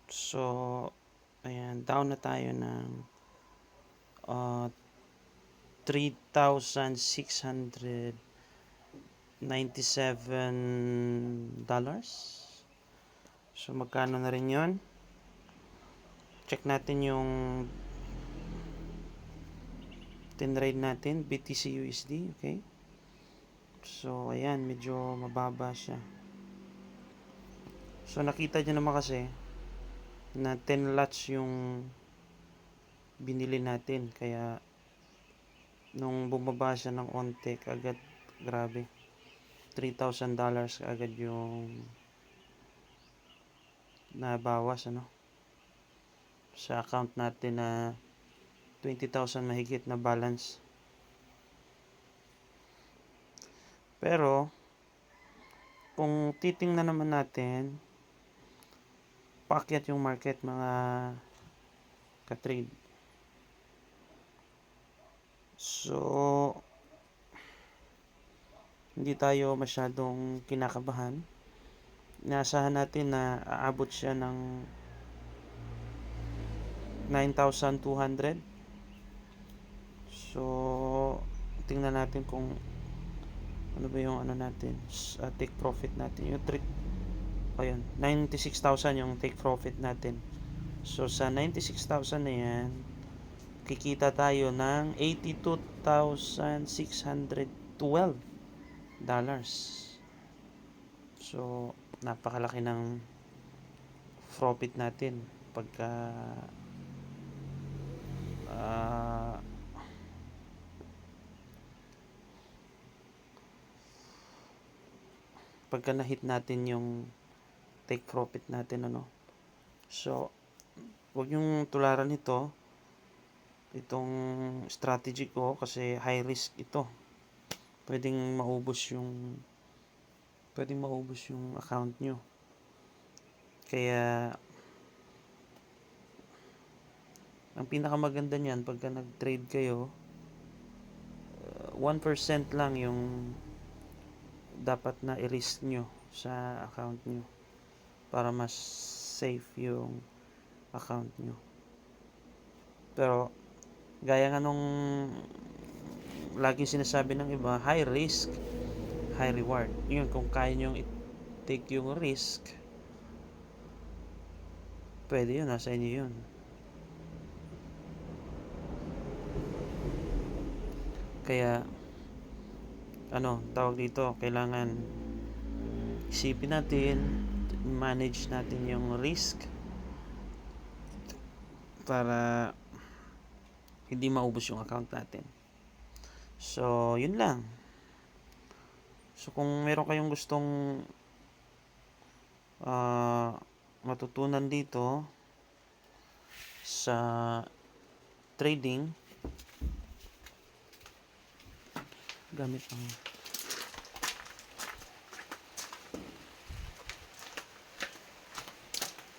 So, ayan, down na tayo ng $3,697. So, magkano na rin yon? Check natin yung tinrade natin, BTC USD, okay? So, ayan, medyo mababa siya. So, nakita nyo naman kasi na 10 lots yung binili natin. Kaya, nung bumaba siya ng onte, agad, grabe, $3,000 agad yung nabawas, ano, sa account natin na 20,000 mahigit na balance. Pero, kung titingnan naman natin, paakyat yung market, mga ka-trade. So, hindi tayo masyadong kinakabahan. Inaasahan natin na aabot siya ng 9,200. So, tingnan natin kung ano ba yung ano natin, take profit natin. Yung trick, ayun, 96,000 yung take profit natin. So, sa 96,000 na yan, kikita tayo ng $82,612. So, napakalaki ng profit natin pagka pagka na-hit natin yung take profit natin, ano. So, huwag yung tularan ito, itong strategy ko, kasi high risk ito. Pwedeng maubos yung account nyo. Kaya, ang pinakamaganda niyan, pagka nag-trade kayo, 1% lang yung dapat na i-risk nyo sa account nyo para mas safe yung account nyo. Pero, gaya nga nung laging sinasabi ng iba, high risk, high reward. Yun, kung kaya nyo i-take yung risk, pwede yun, nasa inyo yun. Kaya, tawag dito, kailangan isipin natin, manage natin yung risk para hindi maubos yung account natin. So, yun lang. So, kung meron kayong gustong matutunan dito sa trading, gamit ang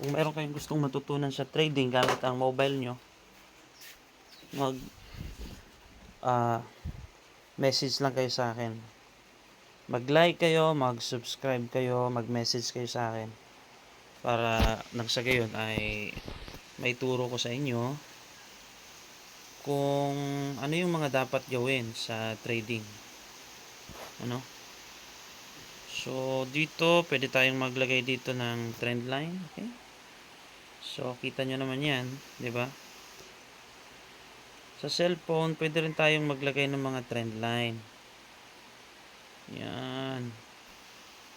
kung meron kayong gustong matutunan sa trading gamit ang mobile nyo, message lang kayo sa akin. Mag-like kayo, mag-subscribe kayo, mag-message kayo sa akin para nang sa gayon ay may turo ko sa inyo kung ano yung mga dapat gawin sa trading. Ano? So, dito, pwede tayong maglagay dito ng trend line. Okay? So, kita nyo naman yan. Diba? Sa cellphone, pwede rin tayong maglagay ng mga trend line. Yan.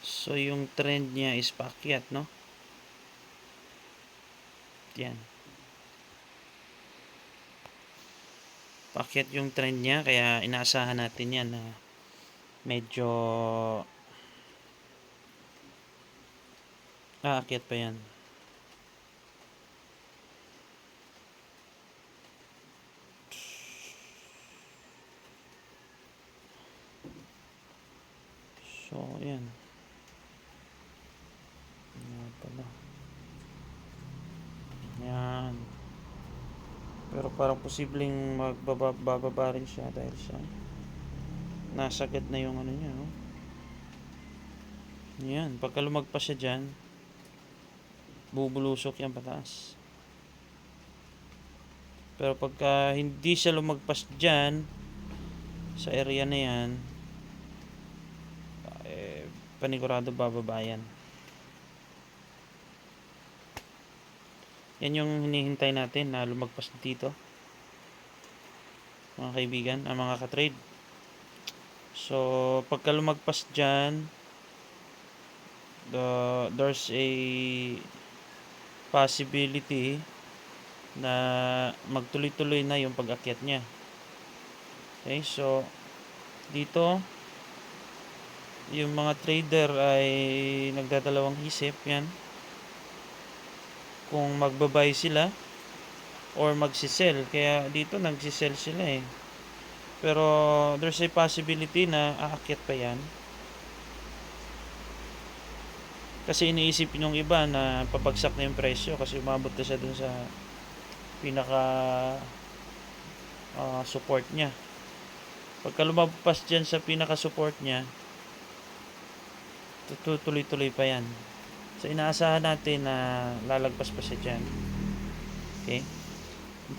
So, yung trend niya is paakyat, no? Yan. Paakyat yung trend niya, kaya inaasahan natin yan na medyo aakyat pa yan. So, yan. Yan pala. Yan. Pero parang posibleng magbababa rin siya dahil sa nasagad na yung ano niya, no? Yan. Pagka lumagpas siya dyan, bubulusok yan pataas. Pero pagka hindi siya lumagpas dyan sa area na yan, panigurado bababa yan. Yan yung hinihintay natin na lumagpas dito, mga kaibigan, mga ka-trade. So pagka lumagpas dyan, there's a possibility na magtuloy-tuloy na yung pag-akyat niya. Okay, so dito yung mga trader ay nagdadalawang isip yan kung magbabay sila or magsisell. Kaya dito nagsisell sila eh. Pero there's a possibility na aakyat pa yan. Kasi iniisip yung iba na papagsak na yung presyo kasi umabot na siya dun sa pinaka support niya. Pagka lumabas dyan sa pinaka support niya, tutuloy-tuloy pa yan. So inaasahan natin na lalagpas pa siya dyan. Okay,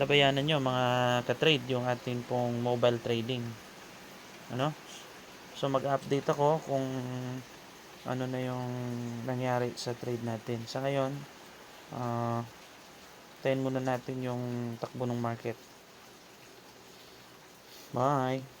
tabayanan nyo mga ka-trade yung atin pong mobile trading. So mag-update ako kung ano na yung nangyari sa trade natin. Sa ngayon, tayin muna natin yung takbo ng market. Bye!